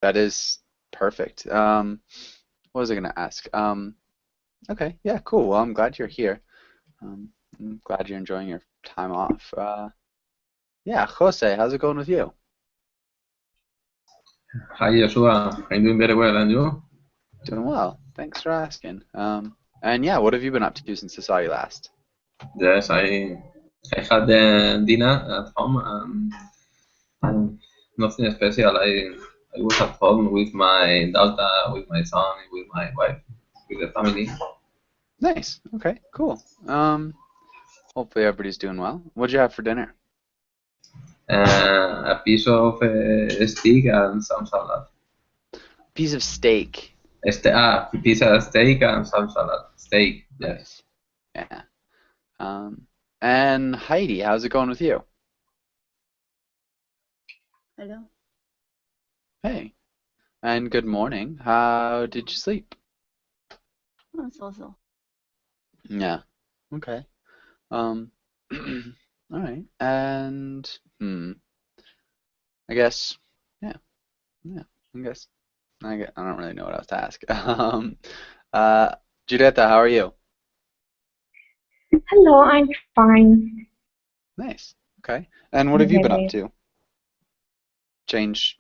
That is perfect. What was I gonna ask? Okay, yeah, cool. Well, I'm glad you're here. I'm glad you're enjoying your time off. Yeah, Jose, how's it going with you? Hi Joshua, I'm doing very well, and you? Doing well. Thanks for asking. And yeah, what have you been up to since I saw you last? Yes, I had the dinner at home, and nothing special. I was at home with my daughter, with my son, with my wife, with the family. Nice. Okay, cool. Hopefully everybody's doing well. What'd you have for dinner? A piece of steak and some salad. Piece of steak. Pizza steak and some salad. Steak, yes. Nice. Yeah. Um, and Heidi, how's it going with you? Hello. Hey. And good morning. How did you sleep? So. Yeah. Okay. Um, all right. And I guess, yeah, yeah. I guess I don't really know what else to ask. Uh, Judetta, how are you? Hello, I'm fine. Nice. Okay. And what have you been up Very. to? Change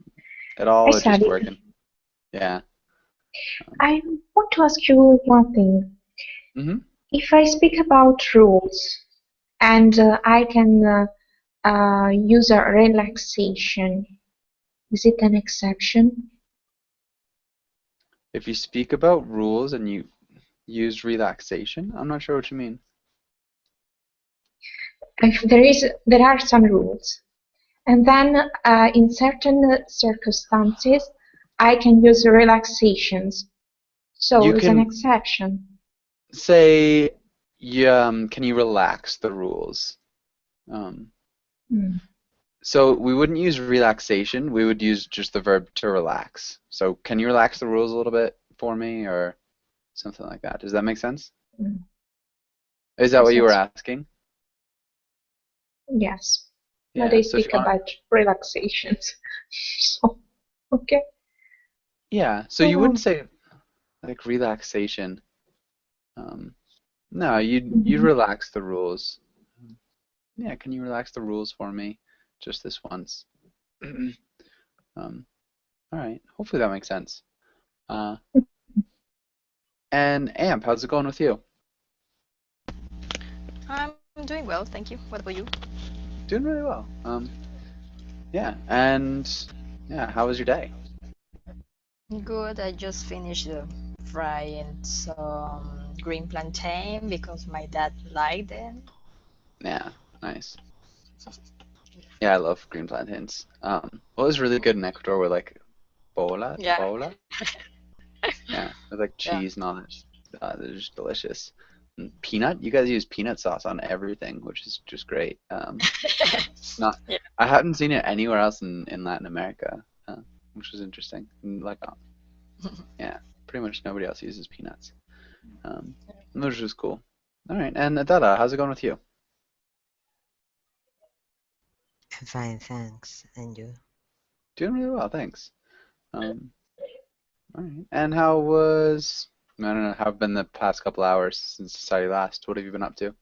at I all or just study. working? Yeah. I want to ask you one thing. Mm-hmm. If I speak about rules and I can use a relaxation, is it an exception? If you speak about rules and you use relaxation, I'm not sure what you mean. If there are some rules, and then in certain circumstances, I can use relaxations. So You it's an can exception. say, can you relax the rules? Um, Mm. so we wouldn't use relaxation. We would use just the verb to relax. So can you relax the rules a little bit for me or something like that? Does that make sense? Mm. Is that Yes, what you were yes, asking? yes. But Yeah. I So if you speak want, about relaxations. So, okay. yeah. So you wouldn't Oh, say like relaxation. Um, no, you'd mhm. relax the rules. Yeah. Can you relax the rules for me, just this once? Um, all right. Hopefully that makes sense. Uh, and Amp, how's it going with you? I'm doing well, thank you. What about you? Doing really well. Yeah, and yeah, how was your day? Good. I just finished frying some green plantain because my dad liked it. Yeah, nice. Yeah, I love green plantains. What was really good in Ecuador were like Yeah, bola? Yeah, with like yeah. cheese and all that. They're just delicious. And peanut, you guys use peanut sauce on everything, which is just great. Not, Yeah. I haven't seen it anywhere else in Latin America, which was interesting. Like, yeah, pretty much nobody else uses peanuts, um, which is cool. All right, and Adela, how's it going with you? Fine, thanks. And you? Doing really well, thanks. Um, all right. And how was, I don't know, how have been the past couple hours since I saw you last? What have you been up to?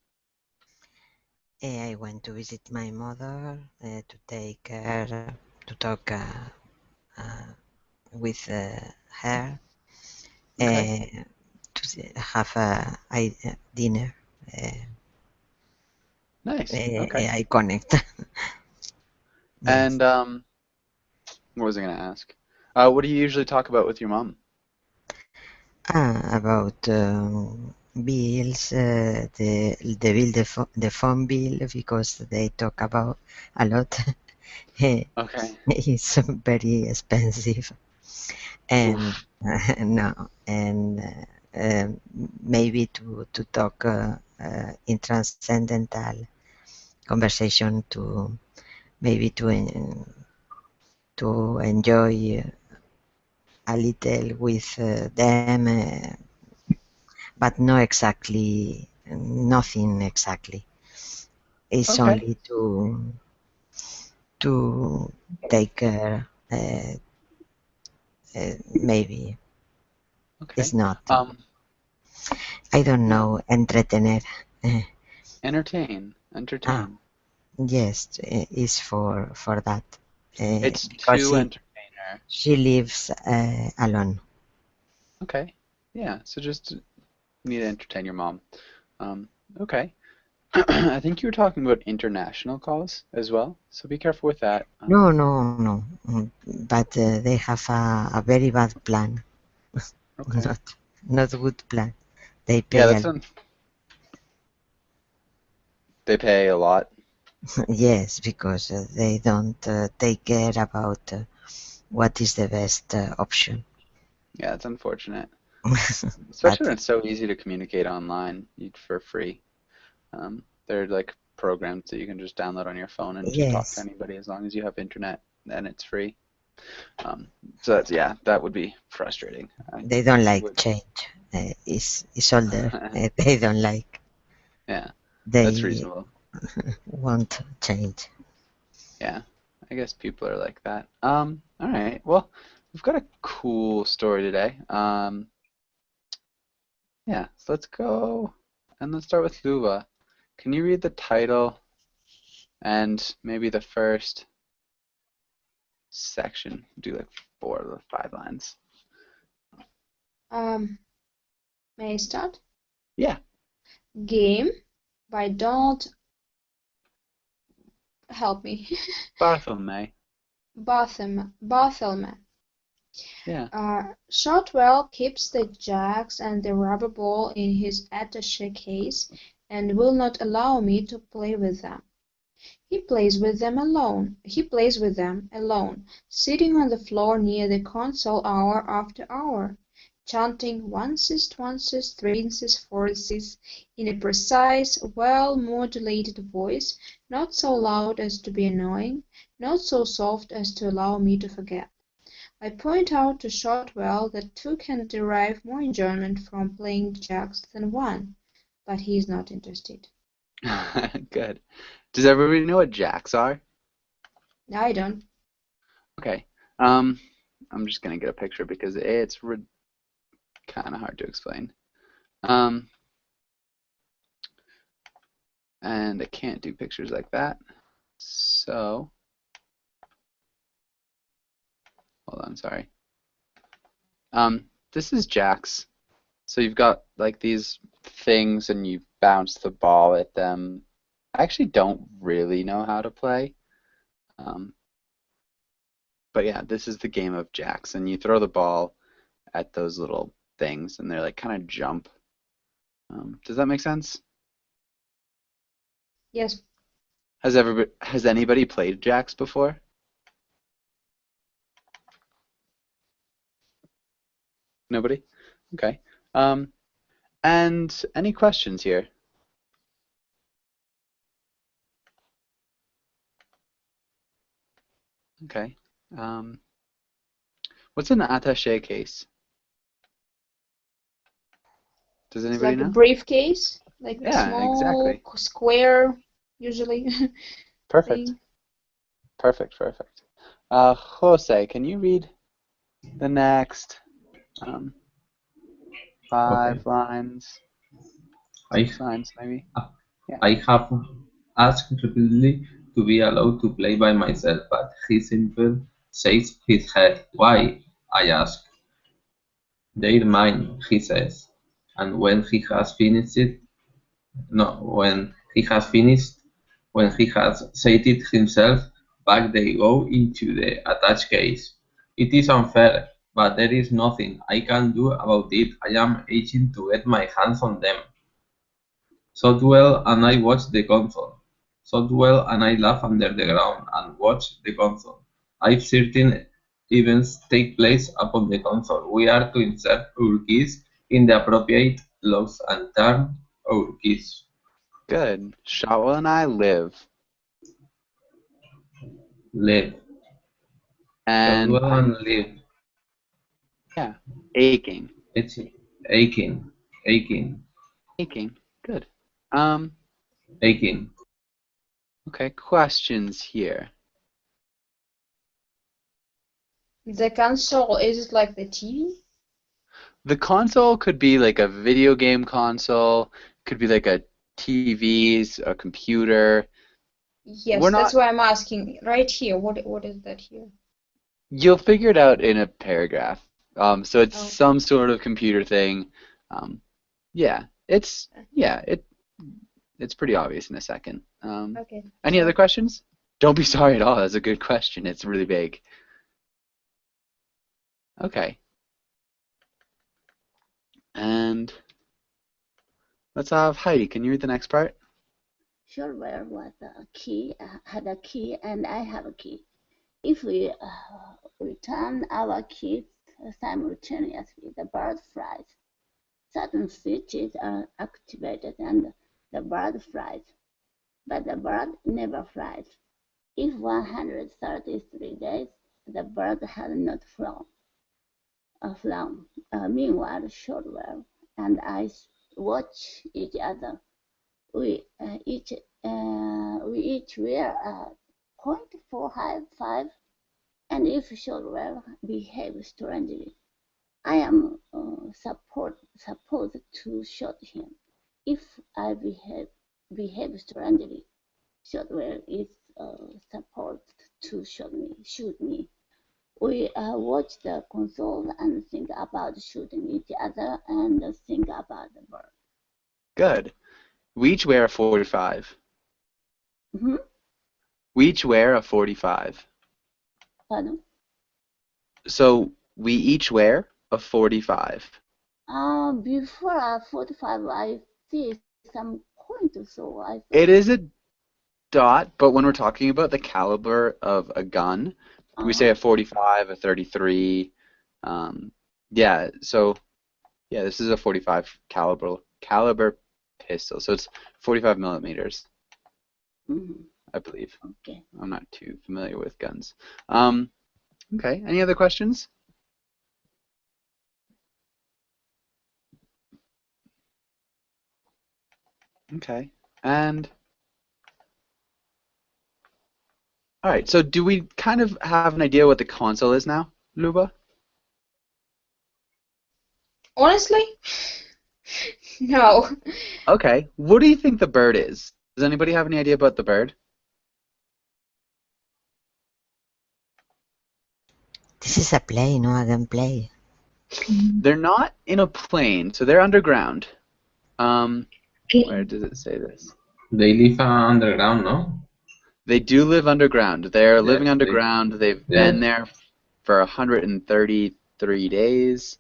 I went to visit my mother to take her, to talk uh, with her, Okay. to have a dinner. Uh, Nice. Okay. I connect. Yes. And what was I gonna ask? What do you usually talk about with your mom? About bills, the bill, the phone bill, because they talk about a lot. Okay. It's very expensive. And Oof. no, and maybe to talk in transcendental conversation, to maybe to enjoy a little with them, but not exactly, nothing exactly. It's Okay. only to take care, maybe it's Okay. not. Um, I don't yeah. know. Entretener. Uh, Entertain. ah, Entertain. yes, it's for that. It's Because to entertainer. she lives alone. Okay. Yeah. So just need to entertain your mom. Um, okay. I think you were talking about international calls as well, so be careful with that. No, no, no. But they have a very bad plan. Okay. Not good plan. They Yeah, pay a that's they pay a lot. yes, because they don't take care about what is the best option. Yeah, it's unfortunate, But especially when it's so easy to communicate online for free. There are like programs that you can just download on your phone and just talk to yes, anybody as long as you have internet and it's free. So that's yeah, that would be frustrating. I they don't like would. change. It's older. They don't like. Yeah, that's They reasonable. want change. Yeah, I guess people are like that. All right. Well, we've got a cool story today. Yeah, so let's go and let's start with Luva. Can you read the title and maybe the first section? Do like 4 to 5 lines. May I start? Yeah, Game by Donald, help me, Bartholomew. Bartholomew. Shotwell keeps the jacks and the rubber ball in his attaché case and will not allow me to play with them. He plays with them alone, sitting on the floor near the console hour after hour, chanting onesies, twensies, threesies, foursies, in a precise, well-modulated voice, not so loud as to be annoying, not so soft as to allow me to forget. I point out to Shotwell that two can derive more enjoyment from playing jacks than one, but he is not interested. Good. Does everybody know what jacks are? I don't. Okay. Um, I'm just gonna get a picture because it's kind of hard to explain. Um, and I can't do pictures like that. So, hold on, sorry. This is jacks. So you've got like these things and you bounce the ball at them. I actually don't really know how to play. Um, but yeah, this is the game of jacks, and you throw the ball at those little things, and they're like kind of jump. Does that make sense? Yes. Has anybody played jacks before? Nobody? Okay. Um, and any questions here? Okay. Um, what's an attaché case? Does It's anybody like a know? briefcase, like Yeah, small exactly. square, usually Perfect. thing. Perfect. Jose, can you read the next um, Okay. 5 lines, I 6 lines maybe? Yeah. I have asked repeatedly to be allowed to play by myself, but he simply shakes his head. Why? I ask. They're mine, he says. And when he has finished it, no, when he has said it himself, back they go into the attached case. It is unfair, but there is nothing I can do about it. I am itching to get my hands on them. Shotwell and I watch the console. Shotwell and I laugh under the ground and watch the console. If certain events take place upon the console, we are to insert our keys in the appropriate locks and turn our keys. Good. Shotwell and I live. Live. And Shotwell and live. yeah, aching. It's aching. Aching. Aching. Good. Um, Aching. okay, questions here. The console, is it like the TV? The console could be like a video game console, could be like a TVs, a computer. We're Yes, that's not, why I'm asking. Right here, what is that here? you'll figure it out in a paragraph. So it's Oh, some sort of computer thing. Um, yeah, it's pretty obvious in a second. okay. Any other Sorry. questions? Don't be sorry at all. That's a good question. It's really big. Okay, and let's have Heidi. Can you read the next part? Sure was a key, had a key, and I have a key. If we return our keys simultaneously, the bird flies. Certain switches are activated and the bird flies, but the bird never flies. If 133 days the bird had not flown. Meanwhile, Shortwell and I watch each other. We each were 0.455, and if Shortwell behaves strangely, I am supposed to shoot him. If I behave strangely, Shortwell is supposed to shoot me. We watch the console and think about shooting each other and think about the bird. Good. We each wear a 45. Mm-hmm. We each wear a 45. Pardon? So we each wear a 45. Before 45, I see some point, so I thought. It is a dot, but when we're talking about the caliber of a gun, we say a 45, a 33. Yeah, so yeah, this is a 45 caliber pistol. So it's 45 millimeters, I believe. Okay. I'm not too familiar with guns. Okay, any other questions? Okay, and all right, so do we kind of have an idea what the console is now, Luba? Honestly, no. Okay, what do you think the bird is? Does anybody have any idea about the bird? This is a play, no a gameplay. They're not in a plane, so they're underground. Where does it say this? They live underground, no? They do live underground. They're living Yes, underground. They've been there for 133 days.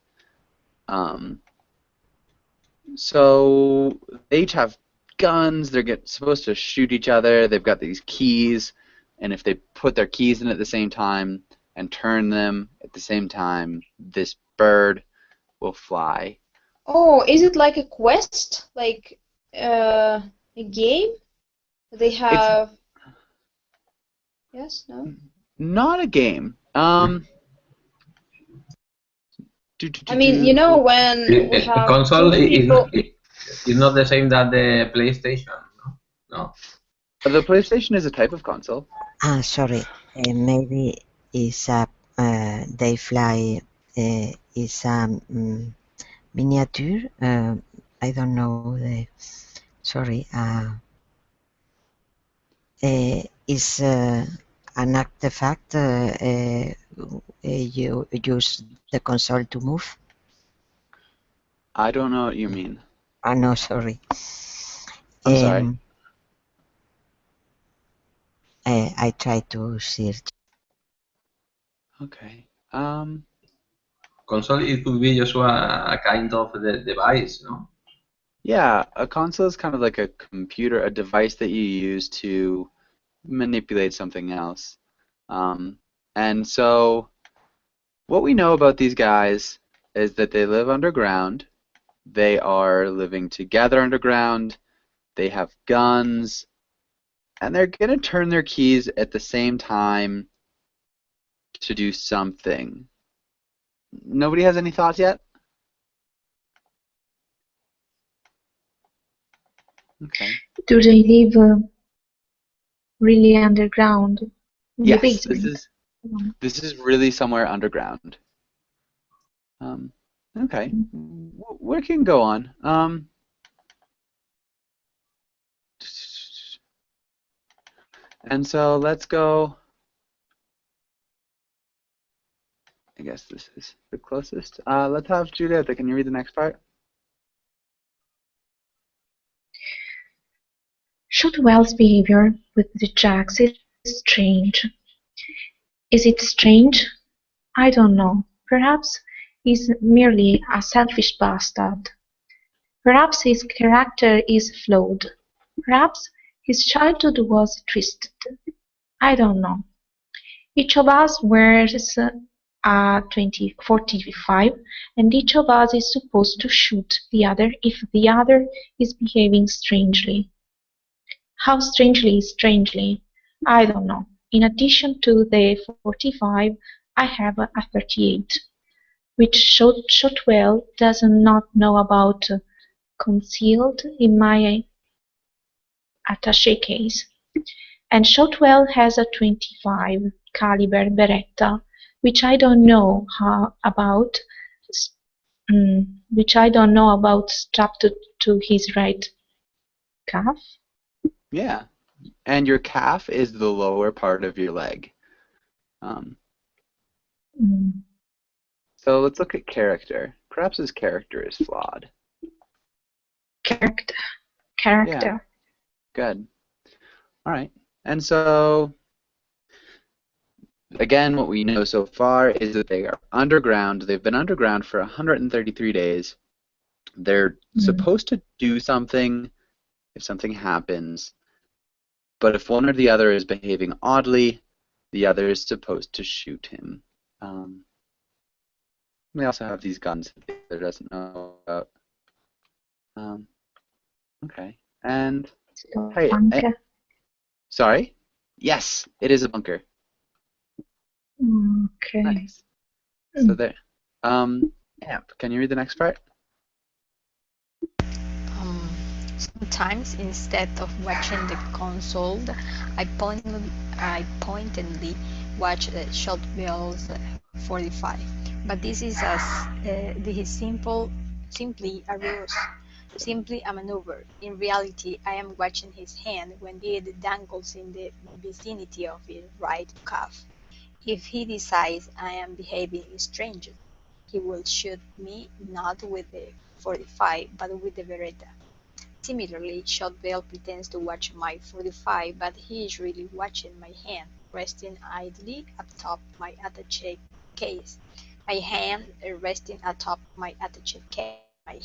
So they each have guns. They're supposed to shoot each other. They've got these keys, and if they put their keys in at the same time and turn them at the same time, this bird will fly. Oh, is it like a quest? Like a game? They have. Yes, no? Not a game. I mean, you know, when we have console two people. is not the same that the PlayStation, no? The PlayStation is a type of console. Ah, sorry. Maybe it's a they fly is a miniature. I don't know the. Sorry. Is an artifact you use the console to move? I don't know what you mean. No, sorry. I'm sorry. I try to search. Okay. Console, it could be just a kind of the device, no? Yeah, a console is kind of like a computer, a device that you use to manipulate something else. And so what we know about these guys is that they live underground. They are living together underground. They have guns. And they're going to turn their keys at the same time to do something. Nobody has any thoughts yet? Okay. Do they live really underground in the Yes, basement? This is really somewhere underground. Okay, we can go on. And so let's go. I guess this is the closest. Let's have Julieta. Can you read the next part? Shotwell's behavior with the Jacks is strange. Is it strange? I don't know. Perhaps he's merely a selfish bastard. Perhaps his character is flawed. Perhaps his childhood was twisted. I don't know. Each of us wears a 45, and each of us is supposed to shoot the other if the other is behaving strangely. How strangely, I don't know. In addition to the 45, I have a 38, which Shotwell does not know about, concealed in my attaché case. And Shotwell has a 25 caliber Beretta, which I don't know about, strapped to his right calf. Yeah. And your calf is the lower part of your leg. So let's look at character. Perhaps his character is flawed. Character. Yeah. Good. All right. And so, again, what we know so far is that they are underground. They've been underground for 133 days. They're supposed to do something if something happens. But if one or the other is behaving oddly, the other is supposed to shoot him. We also have these guns that the other doesn't know about. Okay. And hey, sorry? Yes, it is a bunker. Okay. Nice. So there. Amp, can you read the next part? Sometimes, instead of watching the console, I pointedly watch Shotwell's 45. But this is simply a ruse, simply a maneuver. In reality, I am watching his hand when it dangles in the vicinity of his right calf. If he decides I am behaving strangely, he will shoot me not with the 45, but with the Beretta. Similarly, Shotwell pretends to watch my 45, but he is really watching my hand, resting idly atop my attaché case. My hand resting atop my attaché case. My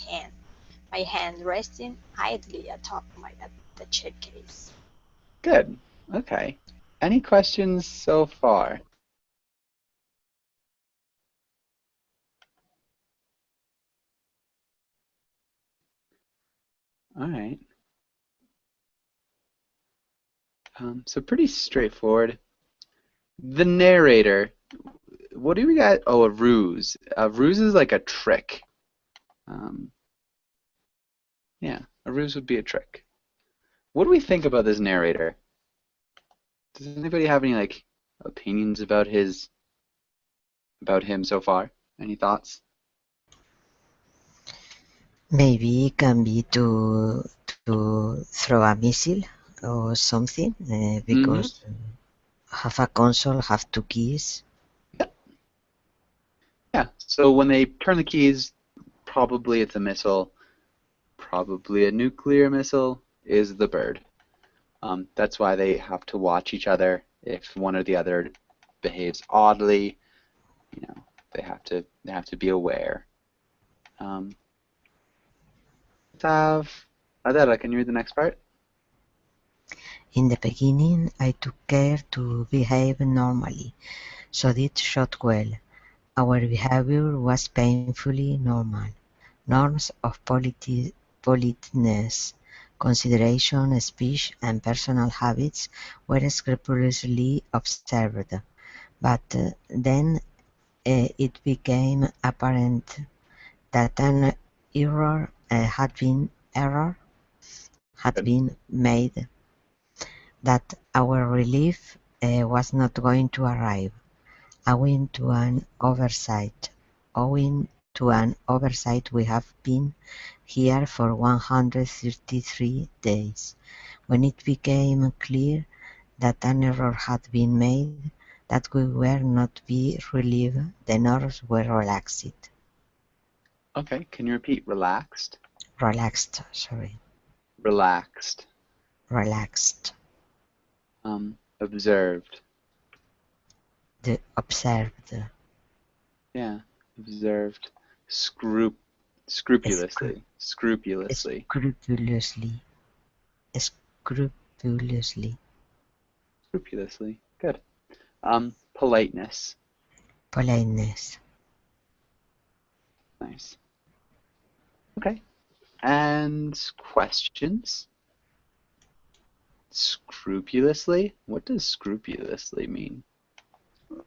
hand resting idly atop my attaché case. Good. Okay. Any questions so far? All right. So pretty straightforward. The narrator. What do we got? Oh, a ruse. A ruse is like a trick. Yeah, a ruse would be a trick. What do we think about this narrator? Does anybody have any like opinions about him so far? Any thoughts? Maybe it can be to throw a missile or something, because have a console, have two keys. Yeah, so when they turn the keys, probably it's a missile, probably a nuclear missile is the bird. That's why they have to watch each other. If one or the other behaves oddly, they have to be aware. Let's have Adela, can you read the next part? In the beginning, I took care to behave normally. So did Shotwell. Our behavior was painfully normal. Norms of politeness, consideration, speech, and personal habits were scrupulously observed. But then it became apparent that an error had been made, that our relief was not going to arrive. Owing to an oversight, we have been here for 133 days. When it became clear that an error had been made, that we were not be relieved, the nerves were relaxed. Okay, can you repeat relaxed? Relaxed, sorry. Relaxed. Relaxed. Observed. Observed. Yeah, observed. Scrupulously. Scrupulously. Scrupulously. Scrupulously. Scrupulously. Good. Politeness. Politeness. Nice. Okay. And questions? Scrupulously? What does scrupulously mean?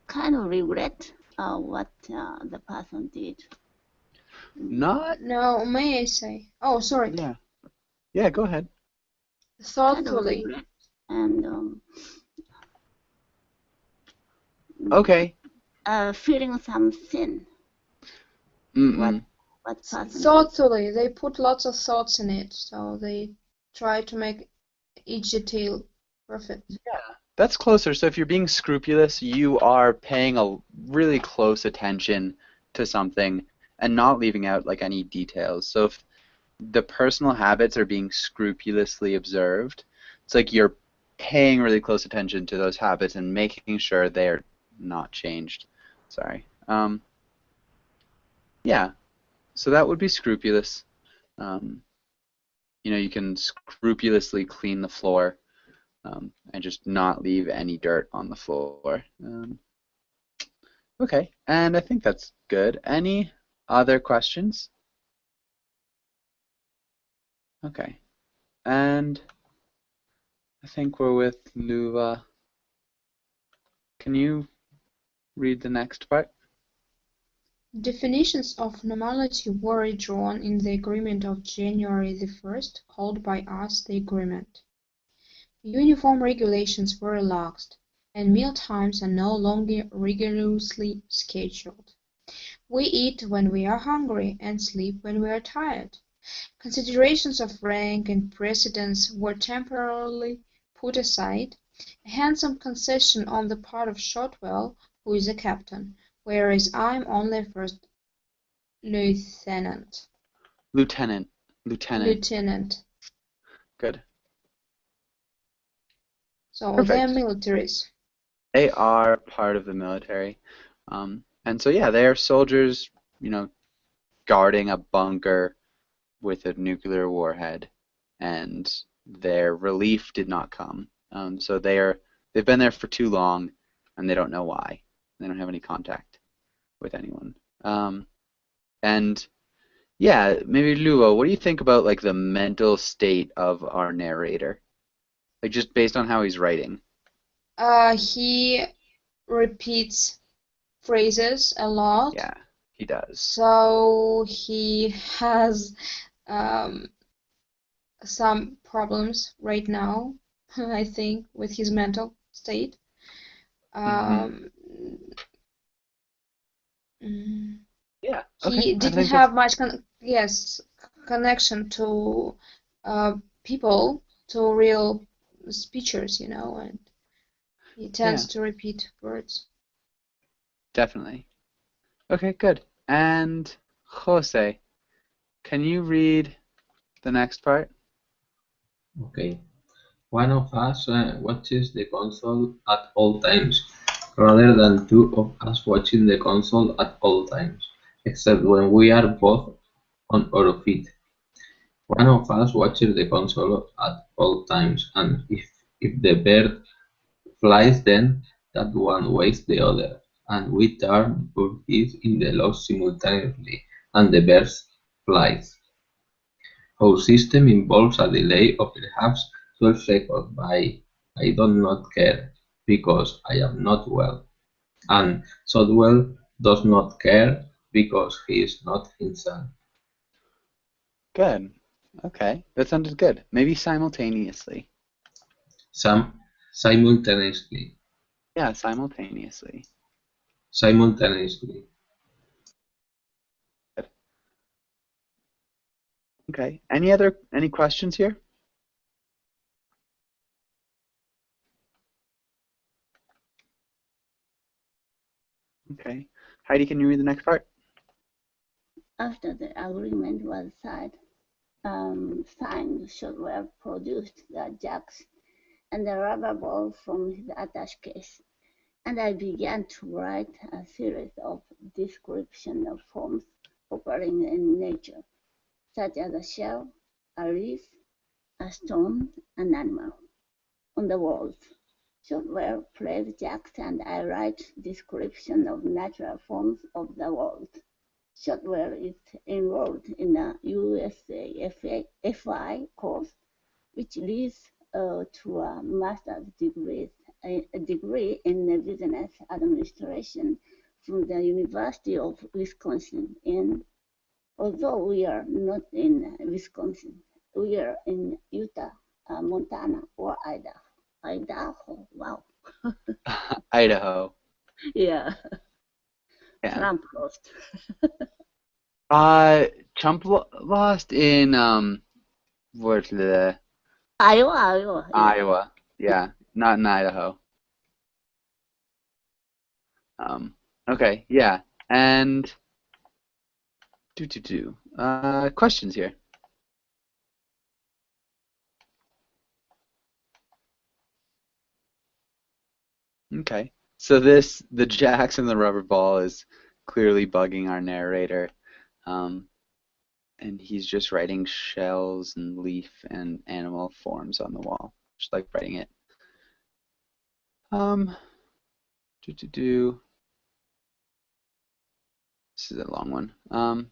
Kind of regret what the person did. Not. No, may I say? Oh, sorry. Yeah. Yeah, go ahead. Kind of Thoughtfully. regret and Okay. feeling some sin. Mm-mm. What person? Thoughtfully. They put lots of thoughts in it, so they try to make each detail perfect. Yeah, that's closer. So if you're being scrupulous, you are paying a really close attention to something and not leaving out like any details. So if the personal habits are being scrupulously observed, it's like you're paying really close attention to those habits and making sure they're not changed. Sorry. Yeah, so that would be scrupulous. You know, you can scrupulously clean the floor and just not leave any dirt on the floor. Okay, and I think that's good. Any other questions? Okay, and I think we're with Luva. Can you read the next part? Definitions of normality were redrawn in the Agreement of January the 1st, called by us the Agreement. Uniform regulations were relaxed, and meal times are no longer rigorously scheduled. We eat when we are hungry and sleep when we are tired. Considerations of rank and precedence were temporarily put aside, a handsome concession on the part of Shotwell, who is a captain, whereas I am only a first lieutenant. Lieutenant. Good. So Perfect. they're militaries. They are part of the military. And so, yeah, they are soldiers, you know, guarding a bunker with a nuclear warhead, and their relief did not come. So they've been there for too long, and they don't know why. They don't have any contact with anyone. And yeah, maybe Luo, what do you think about like the mental state of our narrator? Like just based on how he's writing. He repeats phrases a lot. Yeah, he does. So he has some problems right now, I think, with his mental state. Yeah. He Okay. didn't have much connection to people, to real speakers, you know, and he tends to repeat words. Definitely. Okay, good. And Jose, can you read the next part? Okay. One of us watches the console at all times, rather than two of us watching the console at all times, except when we are both on our feet. One of us watches the console at all times, and if the bird flies, then that one wakes the other, and we turn our heads in the loft simultaneously, and the bird flies. Our system involves a delay of perhaps 12 seconds by "I do not care, because I am not well", and Shotwell does not care because he is not himself. Good. Okay, that sounded good. Maybe simultaneously. Simultaneously. Yeah, simultaneously. simultaneously. Okay. Any questions here? Okay. Heidi, can you read the next part? After the agreement was signed, Shotwell produced the jacks and the rubber ball from his attache case, and I began to write a series of descriptions of forms occurring in nature, such as a shell, a leaf, a stone, an animal, on the walls. Shotwell plays jacks and I write descriptions of natural forms of the world. Shotwell is enrolled in a USAFI course, which leads to a master's degree in business administration from the University of Wisconsin. And although we are not in Wisconsin, we are in Utah, Montana, or Idaho. Idaho, wow. Idaho. Yeah, Yeah. Trump lost. Trump lost in where's the Iowa. Yeah. Iowa. Yeah, not in Idaho. Okay, yeah. And questions here. Okay. So the jacks and the rubber ball is clearly bugging our narrator. And he's just writing shells and leaf and animal forms on the wall, just like writing it. This is a long one.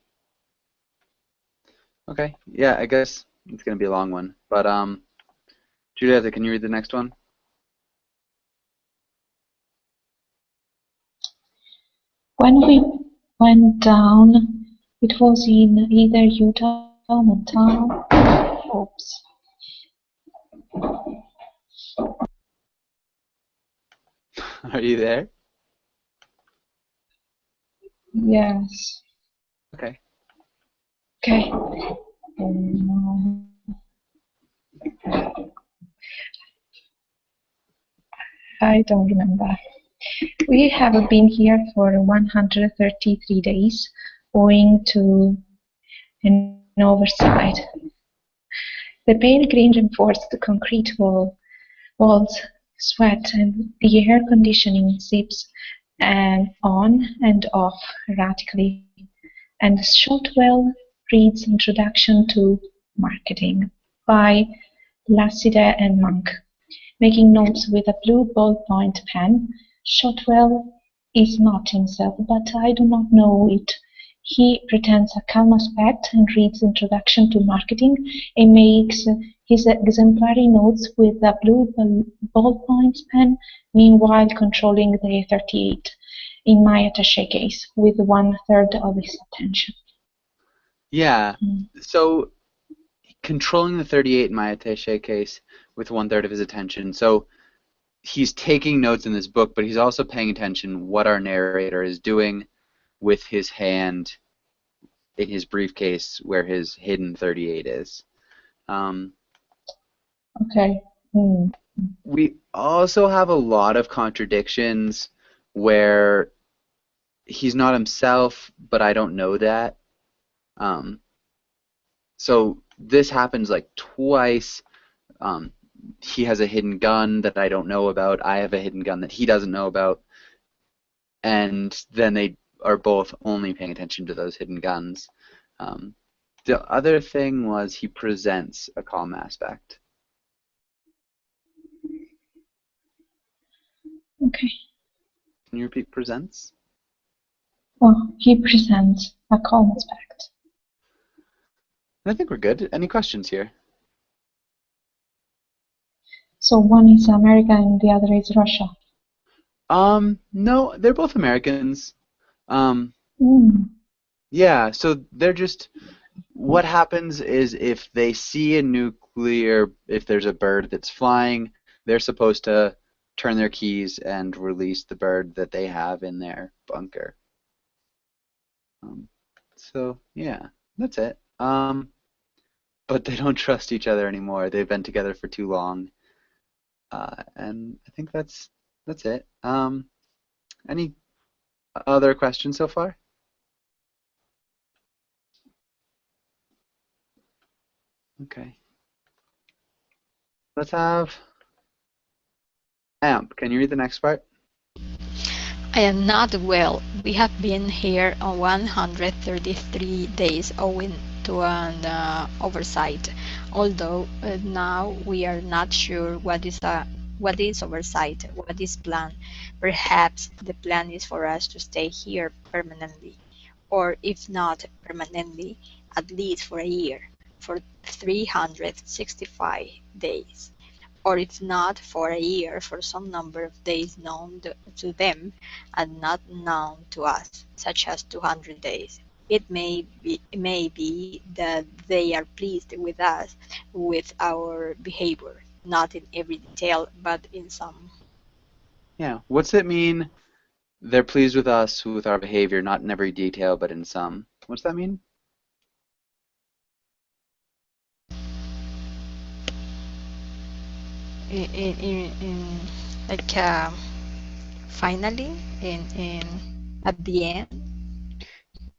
Okay, yeah, I guess it's gonna be a long one. But Julieta, can you read the next one? When we went down, it was in either Utah or Montana. Oops. Are you there? Yes. Okay. Okay. I don't remember. We have been here for 133 days, owing to an oversight. The pale green reinforced concrete walls sweat and the air conditioning zips and on and off erratically. And Shotwell reads Introduction to Marketing by Lassiter and Monk. Making notes with a blue ballpoint pen, Shotwell is not himself, but I do not know it. He pretends a calm aspect and reads Introduction to Marketing and makes his exemplary notes with a blue ballpoint pen, meanwhile controlling the 38 in my attaché case with 1/3 of his attention. Yeah. So controlling the 38 in my attaché case with 1/3 of his attention. So he's taking notes in this book, but he's also paying attention what our narrator is doing with his hand in his briefcase where his hidden 38 is. Okay. We also have a lot of contradictions where he's not himself, but I don't know that. So this happens like twice. He has a hidden gun that I don't know about. I have a hidden gun that he doesn't know about. And then they are both only paying attention to those hidden guns. The other thing was he presents a calm aspect. Okay. Can you repeat presents? Well, he presents a calm aspect. I think we're good. Any questions here? So one is America and the other is Russia. No, they're both Americans. Yeah, so they're just, what happens is if they see a nuclear, if there's a bird that's flying, they're supposed to turn their keys and release the bird that they have in their bunker. So yeah, that's it. But they don't trust each other anymore. They've been together for too long, and I think that's it. Any other questions so far? Okay. Let's have Amp. Can you read the next part? I am not well. We have been here on 133 days owing to an oversight, although now we are not sure what is oversight, what is plan. Perhaps the plan is for us to stay here permanently, or if not permanently, at least for a year, for 365 days. Or if not for a year, for some number of days known to them and not known to us, such as 200 days. It may be that they are pleased with us, with our behavior, not in every detail, but in some. Yeah. What's it mean? They're pleased with us, with our behavior, not in every detail, but in some. What's that mean? In like finally in at the end.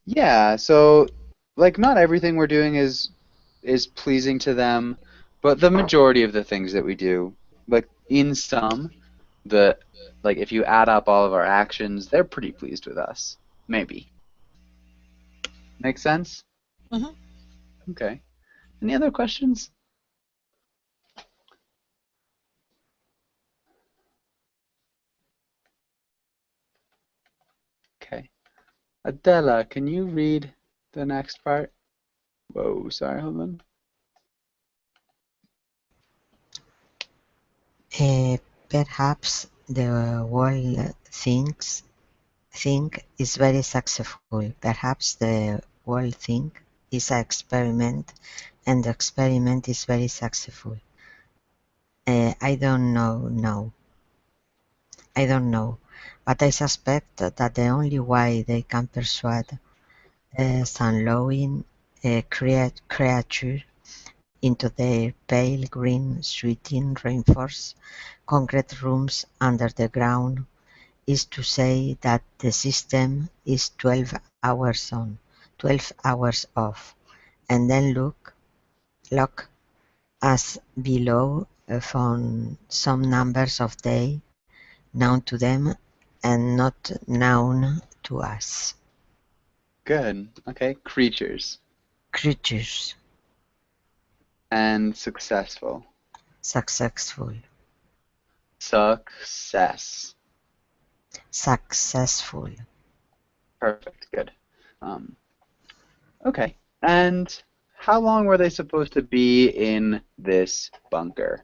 Yeah. So, like, not everything we're doing is pleasing to them, but the majority of the things that we do, like in some, the like if you add up all of our actions, they're pretty pleased with us. Maybe. Make sense? Mhm. Okay. Any other questions? Okay. Adela, can you read the next part? Whoa, sorry, hold on. Perhaps the world think is very successful. Perhaps the world think is an experiment, and the experiment is very successful. I don't know now. I don't know, but I suspect that the only way they can persuade some lowing creature into their pale green sweating reinforced concrete rooms under the ground is to say that the system is 12 hours on, 12 hours off, and then look as below from some numbers of days known to them and not known to us. Good. Okay. Creatures. Creatures. And successful. Successful. Success. Successful. Perfect. Good. Okay. And how long were they supposed to be in this bunker?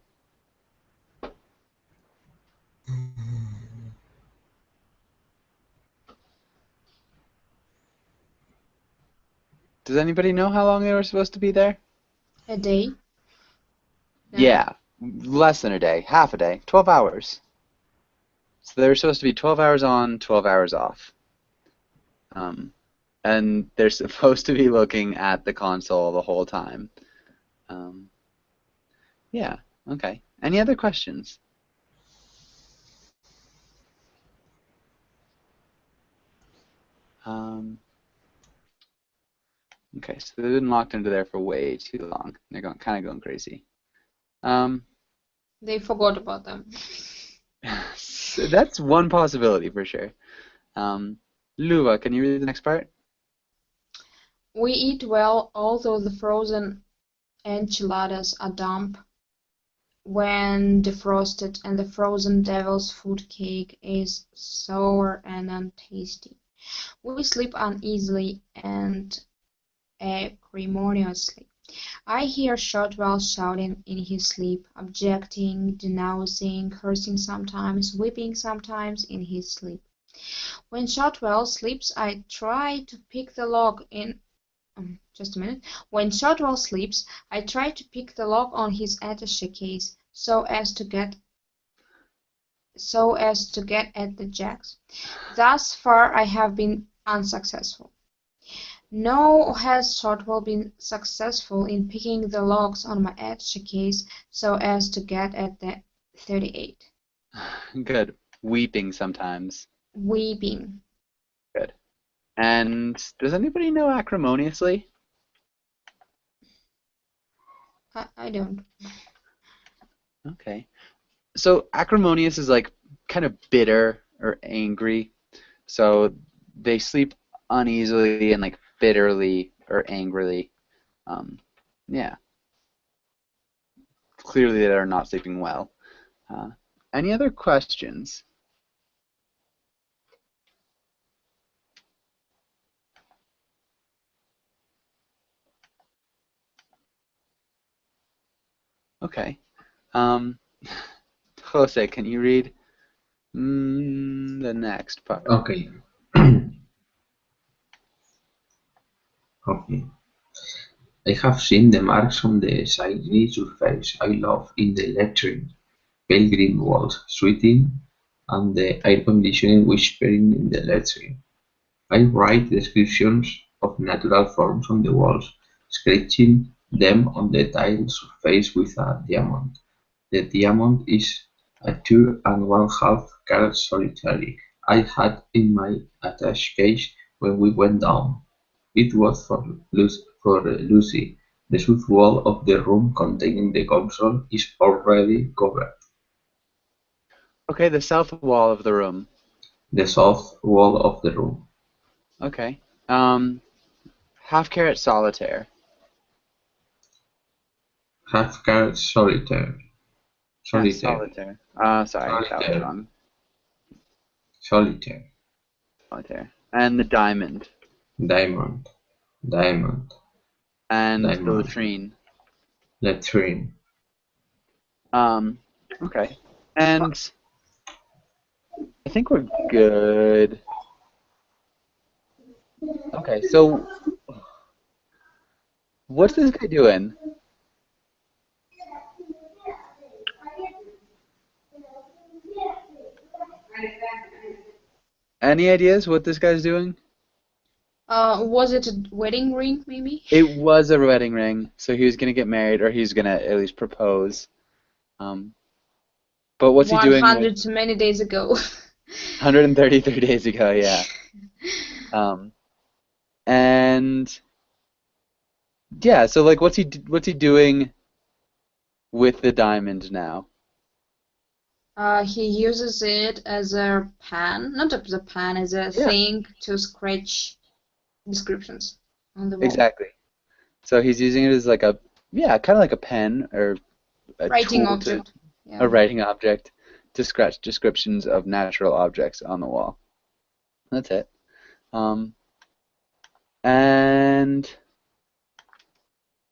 Does anybody know how long they were supposed to be there? A day? No? Yeah, less than a day, half a day, 12 hours. So they were supposed to be 12 hours on, 12 hours off. And they're supposed to be looking at the console the whole time. Yeah, okay. Any other questions? Okay, so they've been locked into there for way too long. They're kind of going crazy. They forgot about them. So that's one possibility for sure. Luva, can you read the next part? We eat well, although the frozen enchiladas are damp when defrosted, and the frozen devil's food cake is sour and untasty. We sleep uneasily and acrimoniously. I hear Shotwell shouting in his sleep, objecting, denouncing, cursing sometimes, weeping sometimes in his sleep. When Shotwell sleeps, I try to pick the lock in. Just a minute. When Shotwell sleeps, I try to pick the lock on his attaché case so as to get so as to get at the jacks. Thus far I have been unsuccessful. Nor has Shotwell been successful in picking the locks on my extra case so as to get at the 38. Good. Weeping sometimes. Weeping. Good. And does anybody know acrimoniously? I don't. Okay. So acrimonious is like kind of bitter or angry. So they sleep uneasily and like bitterly or angrily. Yeah. Clearly they're not sleeping well. Any other questions? Okay. Jose, can you read the next part? Okay. Okay. I have seen the marks on the shiny surface I love in the latrine, pale green walls sweating, and the air conditioning whispering in the latrine. I write descriptions of natural forms on the walls, sketching them on the tile surface with a diamond. The diamond is a 2 1/2 carat solitaire I had in my attache case when we went down. It was for Lucy. The south wall of the room containing the console is already covered. Okay, the south wall of the room. The south wall of the room. Okay. Half carat solitaire. 1/2 carat solitaire. Yeah, Solitaire. solitaire. Sorry, that was Solitaire. wrong. Solitaire. Solitaire. And the diamond. Diamond. Diamond. And the Diamond. latrine. Latrine. Okay. And I think we're good. Okay, so what's this guy doing? Any ideas what this guy's doing? Was it a wedding ring, maybe? It was a wedding ring, so he was gonna get married, or he's gonna at least propose. But what's he doing 100 too many days ago. 133 days ago? Yeah. And yeah, so like, what's he doing with the diamond now? He uses it as a pen, not as a pen, as a thing to scratch descriptions on the wall. Exactly. So he's using it as like a, kind of like a pen or a writing tool object. a writing object to scratch descriptions of natural objects on the wall. That's it. And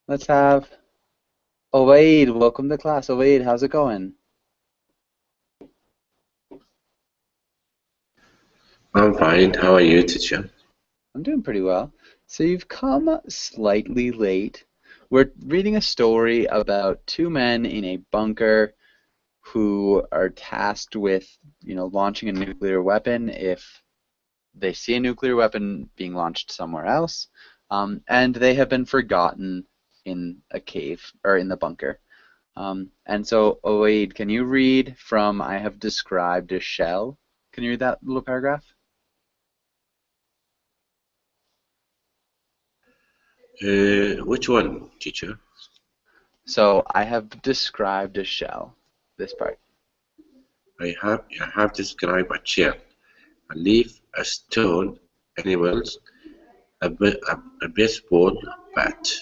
let's have Owaid. Welcome to class. Owaid, how's it going? I'm fine. How are you, teacher? I'm doing pretty well. So you've come slightly late. We're reading a story about two men in a bunker who are tasked with, launching a nuclear weapon if they see a nuclear weapon being launched somewhere else, and they have been forgotten in a cave or in the bunker. And so, Owaid, can you read from "I have described a shell"? Can you read that little paragraph? Which one, teacher? So, I have described a shell. This part. I have described a shell, a leaf, a stone, animals, a baseball bat.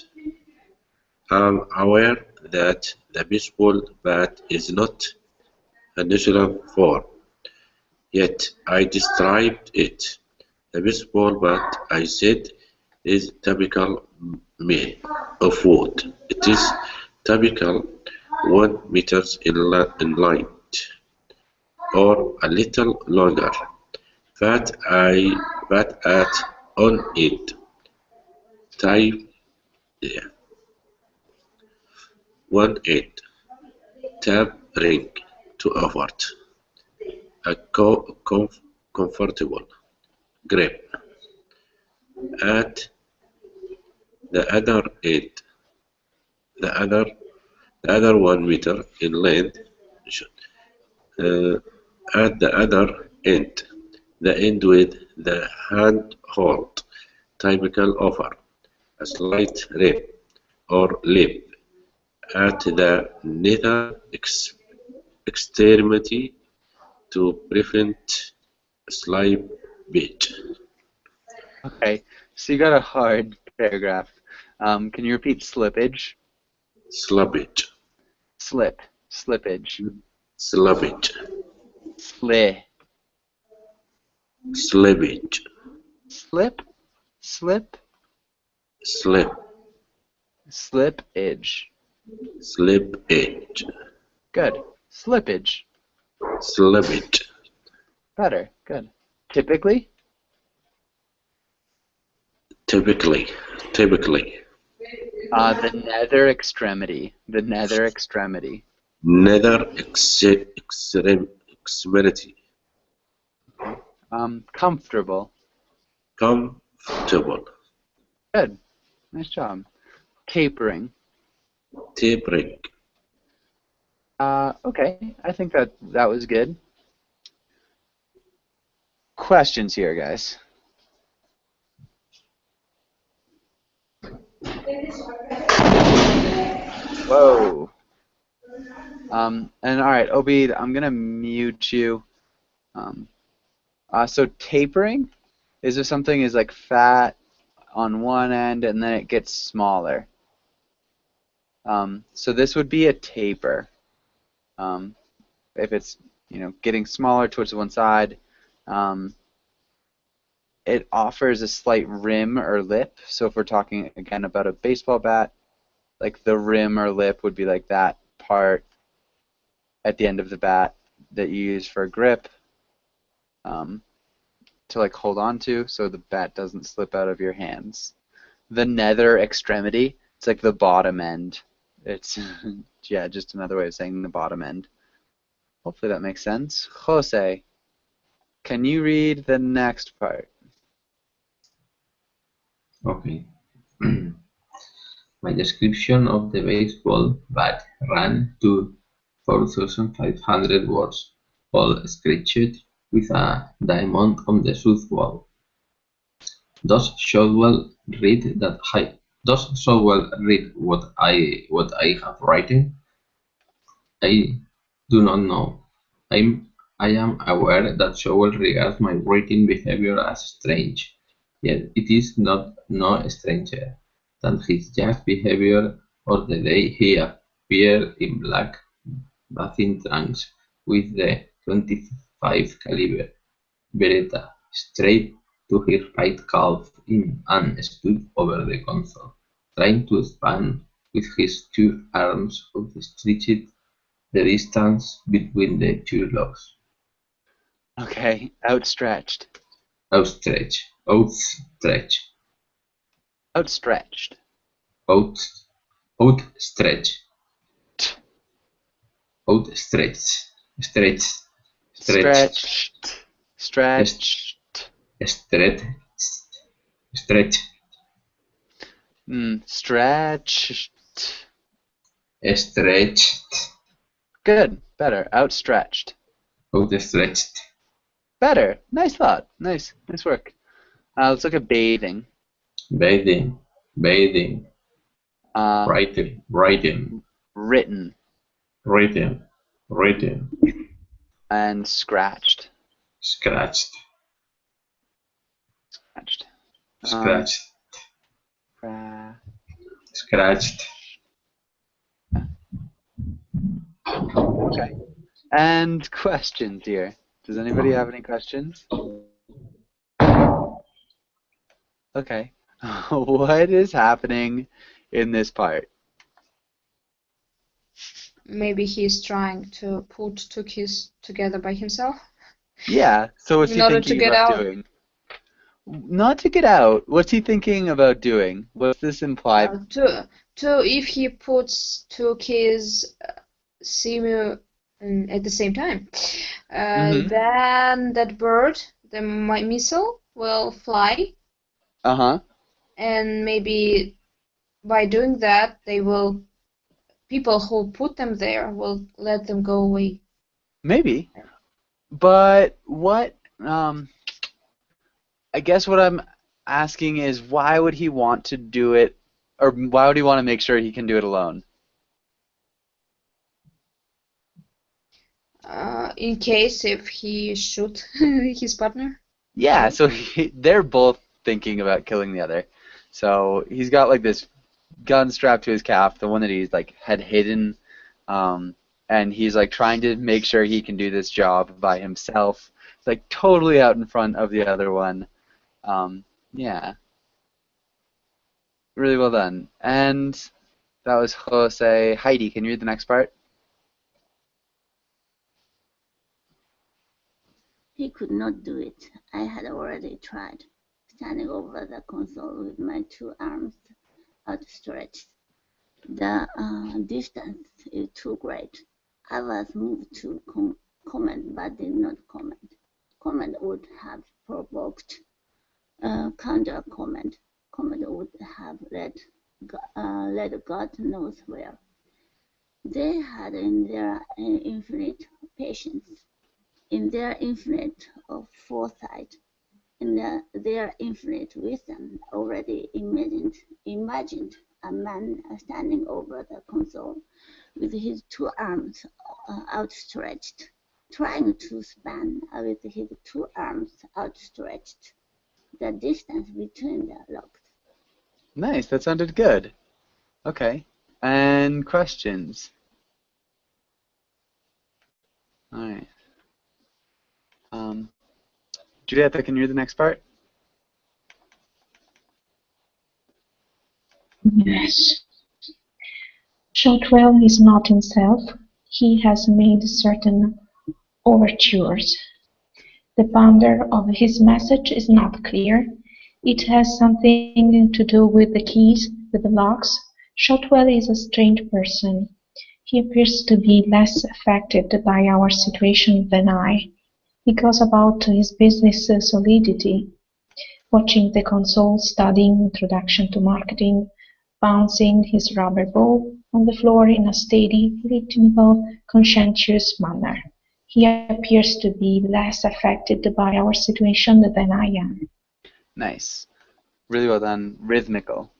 I'm aware that the baseball bat is not a natural form, yet I described it. The baseball bat, I said, is typical made of wood. It is typical 1 meter in length, or a little longer. That at on it. Type 1/8 tab ring to avert. a comfortable grip. At the other end, the other the other 1 meter in length. Uh, at the other end, the end with the handhold, typical offer a slight rip or lip at the nether extremity to prevent slippage. Okay, so you got a hard paragraph. Can you repeat slippage? Slippage. Slip. Slippage. Slippage. Sli. Slippage. Slip. Slip. Slip. Slippage. Slippage. Good. Slippage. Slippage. Better. Good. Typically? Typically. The nether extremity. The nether extremity. Nether extremity. Comfortable. Comfortable. Good. Nice job. Tapering. Tapering. Okay. I think that was good. Questions here, guys. Whoa. And all right, Obi, I'm gonna mute you. So tapering is if something is like fat on one end and then it gets smaller. So this would be a taper. If it's getting smaller towards one side, it offers a slight rim or lip. So if we're talking again about a baseball bat, like the rim or lip would be like that part at the end of the bat that you use for a grip to like hold on to so the bat doesn't slip out of your hands. The nether extremity, it's like the bottom end. It's yeah, just another way of saying the bottom end. Hopefully that makes sense. Jose, can you read the next part? Okay. My description of the baseball bat ran to 4,500 words, all scratched with a diamond on the south wall. Does Shotwell read what I have written? I do not know. I am aware that Shotwell regards my writing behavior as strange, yet it is no stranger than his just behavior or the day he appeared in black bathing trunks with the .25 caliber Beretta strapped to his right calf and stood over the console, trying to span with his two arms outstretched the distance between the two logs. Okay, outstretched. Outstretched. Outstretched. Outstretched. Outstretched. Stretched. Stretched. Stretched. Stretched. Stretched. Stretched. Stretched. Good. Better. Outstretched. Outstretched. Better. Nice thought. Nice work. Let's look at bathing. Bathing. Writing. Written. And scratched. Scratched. Okay. And questions here. Does anybody have any questions? Okay. What is happening in this part? Maybe he's trying to put two keys together by himself. Yeah. So what's he thinking about doing? Not to get out. What's he thinking about doing? What's this imply? If he puts two keys at the same time. Mm-hmm. Then that bird, the missile, will fly, Uh-huh. and maybe by doing that, people who put them there will let them go away. Maybe. But what I guess what I'm asking is why would he want to do it, or why would he want to make sure he can do it alone? In case if he shoot his partner. Yeah, so they're both thinking about killing the other. So he's got like this gun strapped to his calf, the one that he's like had hidden, and he's like trying to make sure he can do this job by himself. It's like totally out in front of the other one. Yeah, really well done. And that was Jose. Heidi, can you read the next part? He could not do it. I had already tried, standing over the console with my 2 arms outstretched. The distance is too great. I was moved to comment but did not comment. Comment would have provoked counter comment. Comment would have led God knows where. They had in their infinite patience, in their infinite foresight, in their infinite wisdom, already imagined a man standing over the console with his 2 arms outstretched, trying to span with his 2 arms outstretched the distance between the locks. Nice, that sounded good. Okay. And questions? All right. Julieta, can you read the next part? Yes. Shotwell is not himself. He has made certain overtures. The pounder of his message is not clear. It has something to do with the keys, with the locks. Shotwell is a strange person. He appears to be less affected by our situation than I. He goes about his business solidity, watching the console, studying Introduction to Marketing, bouncing his rubber ball on the floor in a steady, rhythmical, conscientious manner. He appears to be less affected by our situation than I am. Nice. Really well done. Rhythmical.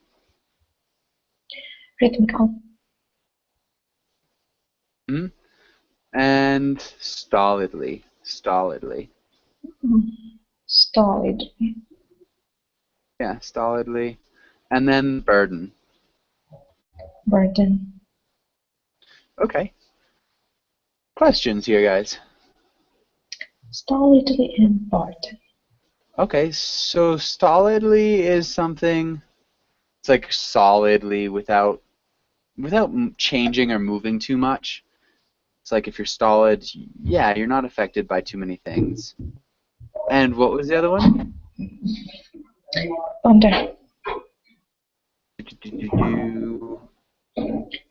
Rhythmical. Hmm? And stolidly. Stolidly. Stolid. Yeah, stolidly. And then burden. Burden. Okay. Questions here, guys. Stolidly and burden. Okay, so stolidly is something, it's like solidly without changing or moving too much. It's like if you're stolid, yeah, you're not affected by too many things. And what was the other one? Ponder.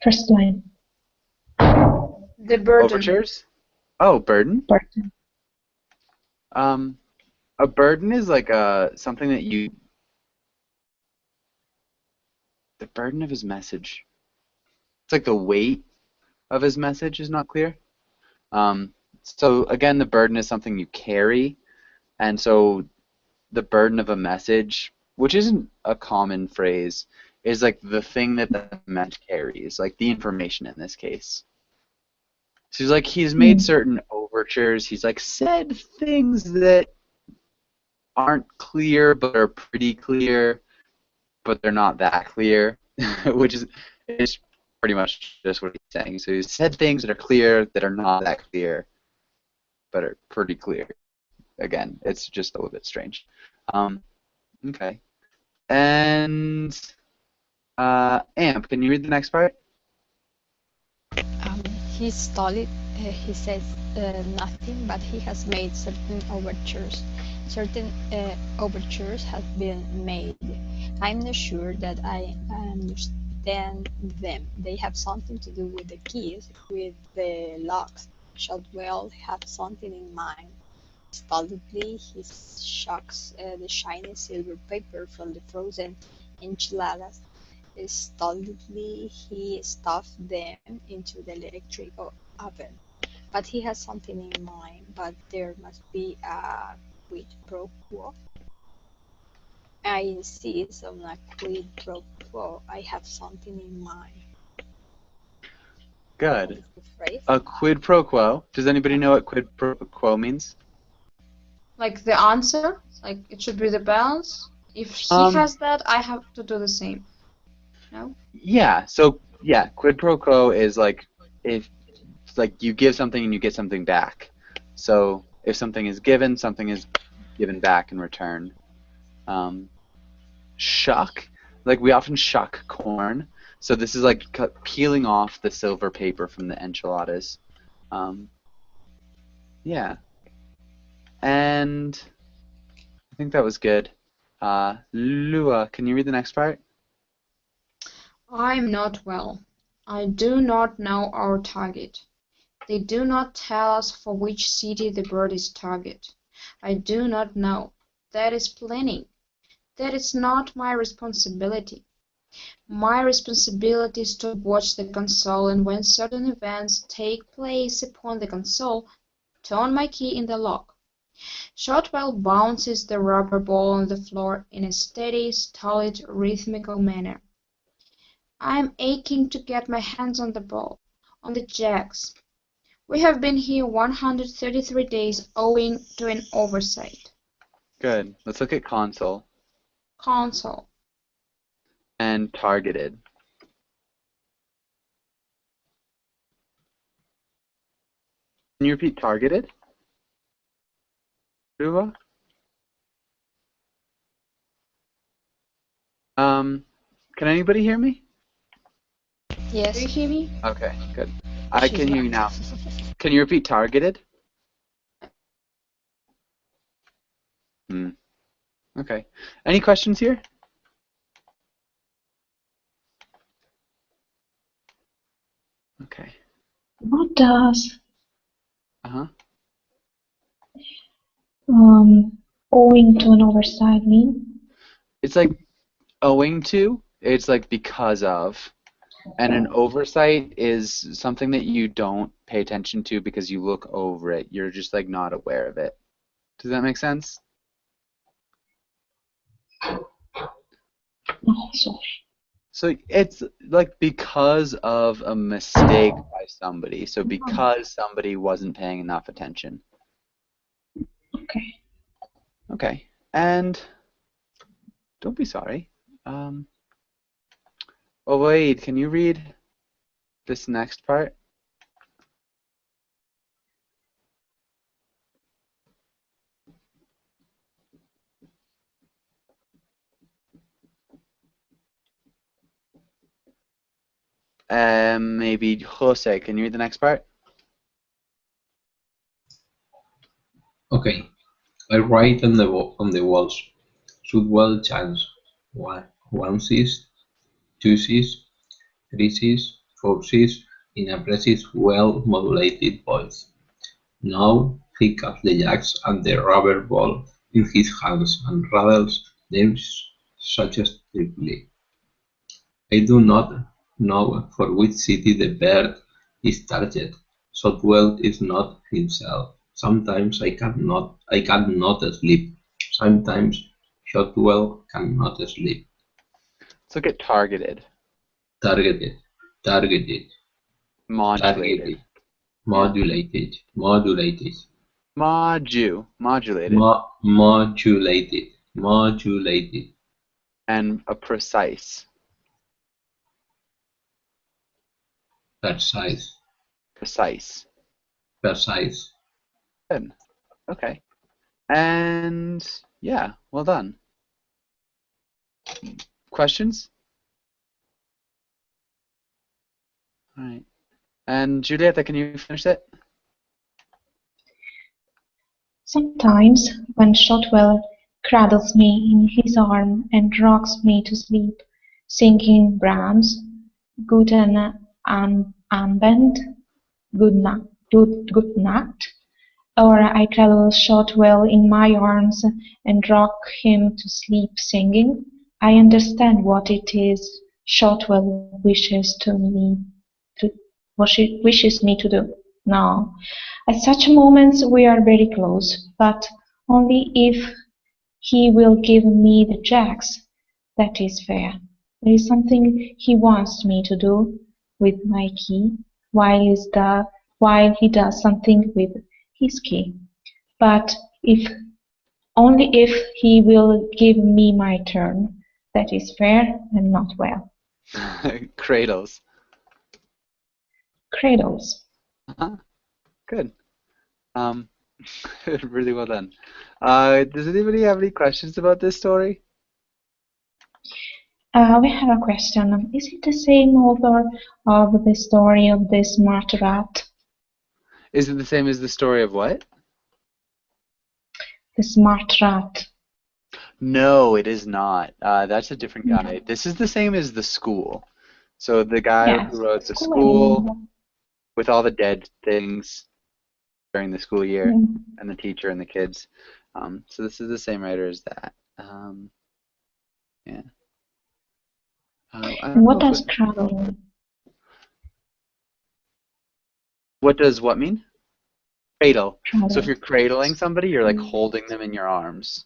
First line. The burden. Overtures? Oh, burden? Burden. A burden is like something that the burden of his message. It's like the weight of his message is not clear. So again, the burden is something you carry, and so the burden of a message, which isn't a common phrase, is like the thing that the message carries, like the information in this case. So he's made certain overtures. He's like said things that aren't clear but are pretty clear, but they're not that clear, which is pretty much just what he's saying. So he's said things that are clear that are not that clear, but are pretty clear. Again, it's just a little bit strange. Okay. And Amp, can you read the next part? He's stolid. He says nothing, but he has made certain overtures. Certain overtures have been made. I'm not sure that I understand them. They have something to do with the keys, with the locks, Shotwell had something in mind. Stolidly he shucks the shiny silver paper from the frozen enchiladas. Stolidly he stuffs them into the electric oven. But he has something in mind. But there must be a quid pro quo. I insist on a quid pro quo. I have something in mind. What Good. is the phrase? A quid pro quo. Does anybody know what quid pro quo means? Like the answer, like it should be the balance. If he has that, I have to do the same. No? Yeah. So yeah, quid pro quo is like if it's like you give something and you get something back. So if something is given, something is given back in return. Shuck, like we often shuck corn. So this is like peeling off the silver paper from the enchiladas. Yeah. And I think that was good. Lua, can you read the next part? I'm not well. I do not know our target. They do not tell us for which city the bird is target. I do not know. That is planning. That is not my responsibility. My responsibility is to watch the console, and when certain events take place upon the console, turn my key in the lock. Shotwell bounces the rubber ball on the floor in a steady, stolid, rhythmical manner. I am aching to get my hands on the ball, on the jacks. We have been here 133 days owing to an oversight. Good. Let's look at console Console. and targeted. Can you repeat targeted? Lua? Can anybody hear me? Do you Yes. hear me? Okay, good. I can hear you now. Can you repeat targeted? Okay. Any questions here? Okay. What does Uh-huh. owing to an oversight mean? It's like owing to, it's like because of. And an oversight is something that you don't pay attention to because you look over it. You're just like not aware of it. Does that make sense? Oh, sorry. So it's like because of a mistake by somebody. So because somebody wasn't paying enough attention. Okay. Okay. And don't be sorry. Oh wait, can you read this next part? Maybe Jose, can you read the next part? Okay. I write on the walls. Should well chance. Onesies, twosies, threesies, foursies, in a precise, well-modulated voice. Now he cups the jacks and the rubber ball in his hands and rattles them suggestively. I do not know for which city the bird is targeted. Shotwell is not himself. Sometimes I cannot sleep. Sometimes Shotwell cannot sleep. Let's look at targeted. Targeted, targeted, Modulated. modulated, modulated, Modulated. modulated, modulated, And a precise. precise, Precise. precise. Good. Okay. And yeah, well done. Questions? All right. And Julieta, can you finish it? Sometimes, when Shotwell cradles me in his arm and rocks me to sleep, singing Brahms' Guten Abend, good night, good night, or I cuddle Shotwell in my arms and rock him to sleep singing. I understand what it is Shotwell wishes me to do now. At such moments we are very close, but only if he will give me the jacks. That is fair. There is something he wants me to do with my key, while he does something with his key. But if only if he will give me my turn. That is fair and not well. Cradles. Cradles. Uh-huh. Good. Um, really well done. Does anybody have any questions about this story? We have a question. Is it the same author of the story of the smart rat? Is it the same as the story of what? The smart rat. No, it is not. That's a different guy. This is the same as The School. So the guy Yes, who wrote The school School with all the dead things during the school year Yeah. and the teacher and the kids. So this is the same writer as that. Yeah. I And don't what know if does cradle mean? what does what mean? Cradle. So if Cradle. you're cradling somebody, you're like holding them in your arms.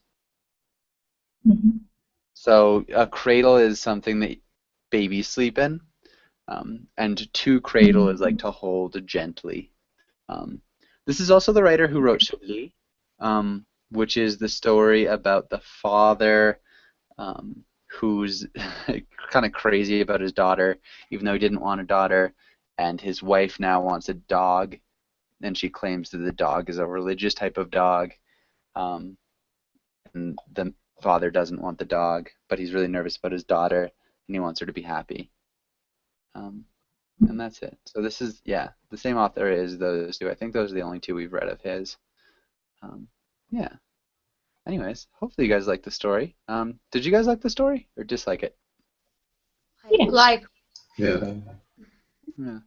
Mhm. So a cradle is something that babies sleep in, and to cradle is like to hold gently. This is also the writer who wrote Chablis, which is the story about the father who's kind of crazy about his daughter, even though he didn't want a daughter, and his wife now wants a dog, and she claims that the dog is a religious type of dog, and the father doesn't want the dog, but he's really nervous about his daughter, and he wants her to be happy. And that's it. So this is, yeah, the same author as those two. I think those are the only two we've read of his. Yeah. Anyways, hopefully you guys like the story. Did you guys like the story or dislike it? Yes. Like, Yeah. Yeah.